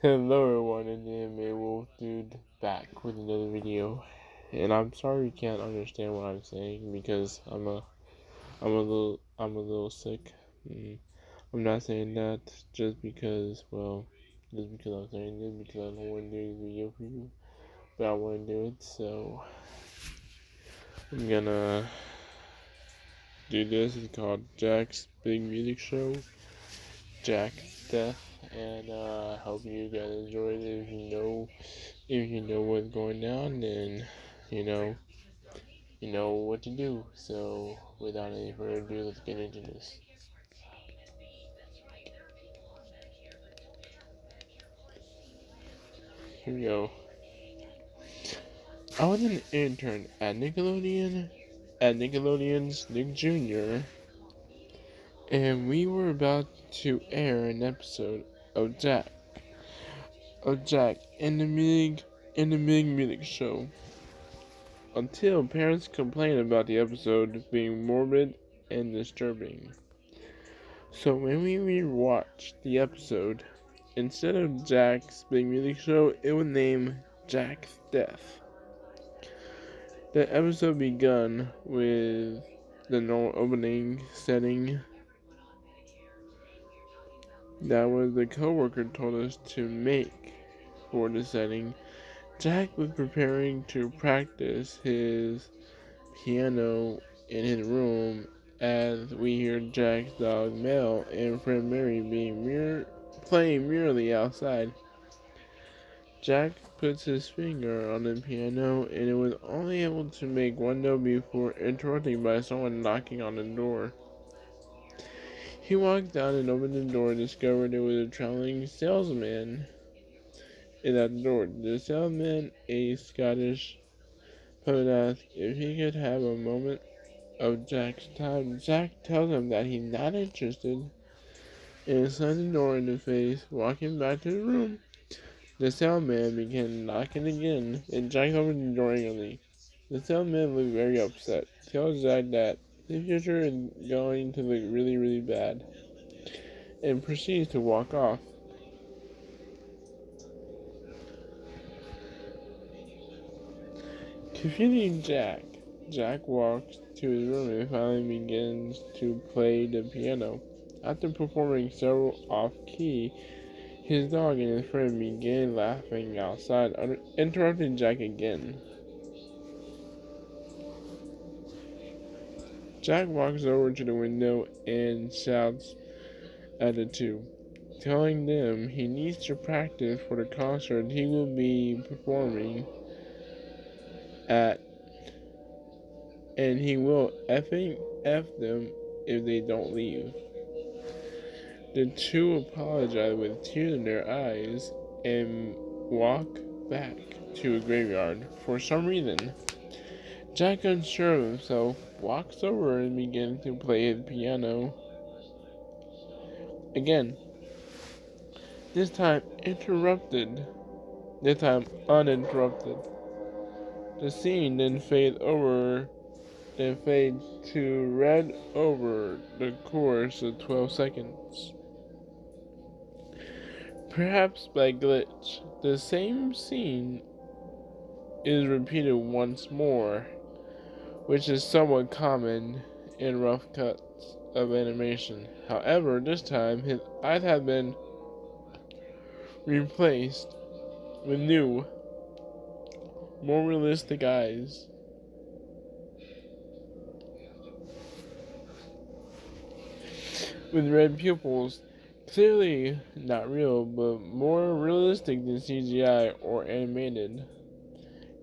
Hello everyone, and anime Wolf Dude back with another video. And I'm sorry you can't understand what I'm saying because I'm a little sick. Mm, I'm not saying that just because I'm saying this because I don't want to do the video for you, but I want to do it. So I'm gonna do this. It's called Jack's Big Music Show, Jack's Death, and I hope you guys enjoyed it. If you know what's going on, then you know you know what to do. So without any further ado, let's get into this. Here we go. I was an intern at Nickelodeon's Nick Jr., and we were about to air an episode of Jack in the Big Music Show. Until parents complained about the episode being morbid and disturbing. So when we rewatched the episode, instead of Jack's Big Music Show, it was named Jack's Death. The episode begun with the normal opening setting that was the coworker told us to make for the setting. Jack was preparing to practice his piano in his room as we hear Jack's dog Mel and friend Mary playing merrily outside. Jack puts his finger on the piano and it was only able to make one note before interrupting by someone knocking on the door. He walked down and opened the door and discovered there was a traveling salesman at the door. The salesman, a Scottish poet, asked if he could have a moment of Jack's time. Jack tells him that he's not interested and slams the door in the face, walking back to the room. The salesman began knocking again, and Jack opened the door angrily. The salesman looked very upset. Tells Jack that the future is going to look really, really bad, and proceeds to walk off. Confusing Jack walks to his room and finally begins to play the piano. After performing several off-key, his dog and his friend began laughing outside, interrupting Jack again. Jack walks over to the window and shouts at the two, telling them he needs to practice for the concert he will be performing at, and he will effing F them if they don't leave. The two apologize with tears in their eyes and walk back to a graveyard. For some reason, Jack, unsure of himself, walks over and begins to play his piano again. This time uninterrupted. The scene then fades to red over the course of 12 seconds. Perhaps by glitch, the same scene is repeated once more, which is somewhat common in rough cuts of animation. However, this time his eyes have been replaced with new, more realistic eyes. With red pupils, clearly not real, but more realistic than CGI or animated.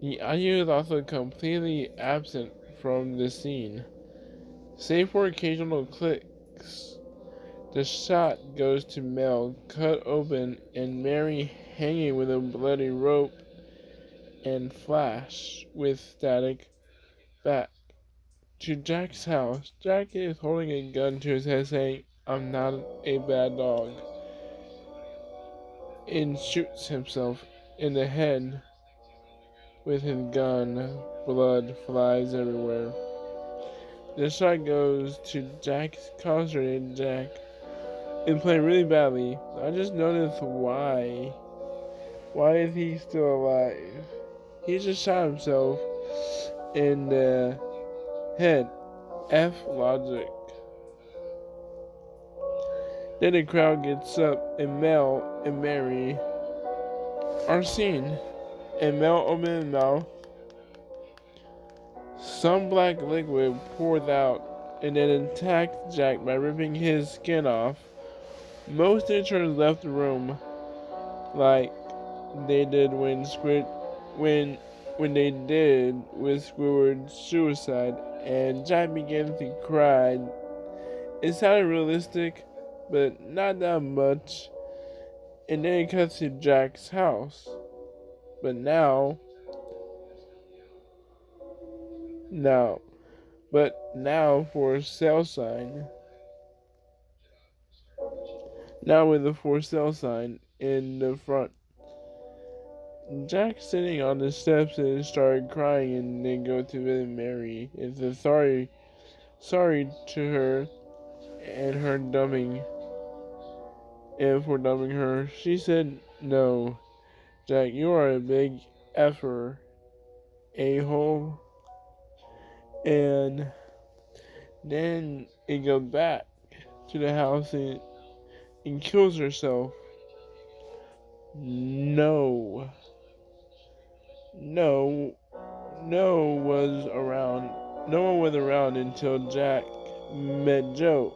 The audio is also completely absent from the scene. Save for occasional clicks, the shot goes to Mel cut open and Mary hanging with a bloody rope and flash with static back to Jack's house. Jack is holding a gun to his head saying, "I'm not a bad dog," and shoots himself in the head with his gun. Blood flies everywhere. The shot goes to Jack's concentrated Jack and playing really badly. I just noticed why Why is he still alive? He just shot himself in the head. F logic. Then the crowd gets up, and Mel and Mary are seen. And Mel opens his mouth. Some black liquid pours out, and then attacks Jack by ripping his skin off. Most interns left the room, like they did when they did with Squidward's suicide, and Jack began to cry. It sounded realistic, but not that much. And then it cuts to Jack's house. But now, now for a sale sign. Now with a for sale sign in the front. Jack sitting on the steps and started crying, and then go to visit Mary and said sorry to her and her dumbing and for dumbing her. She said no. Jack, you are a big effer, a-hole. And then it goes back to the house and kills herself. No. No. No was around. No one was around until Jack met Joe,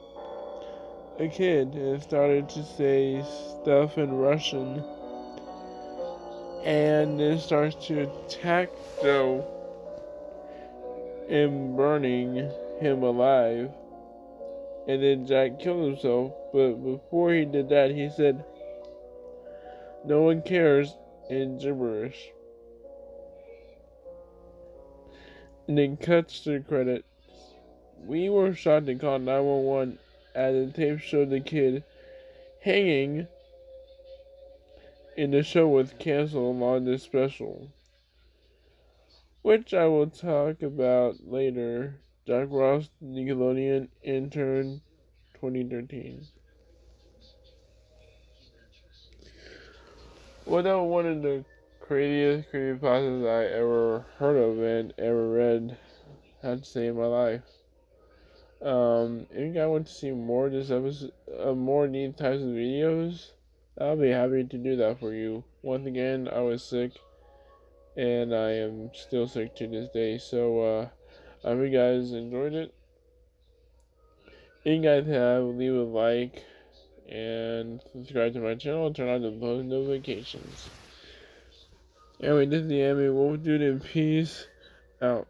a kid, and started to say stuff in Russian. And then starts to attack Joe and burning him alive. And then Jack killed himself, but before he did that, he said, "No one cares," in gibberish. And then cuts to the credit. We were shocked to call 911 as the tape showed the kid hanging, and the show was canceled along this special, which I will talk about later. Jack Ross, Nickelodeon intern, 2013. Well, that was one of the craziest creepypastas I ever heard of and ever read, I have to say, in my life. If you guys want to see more of this episode, more of these types of videos, I'll be happy to do that for you. Once again, I was sick, and I am still sick to this day. So, I hope you guys enjoyed it. If you guys have, leave a like and subscribe to my channel. Turn on the post notifications. Anyway, this is the Anime Wolf Dude, and peace out.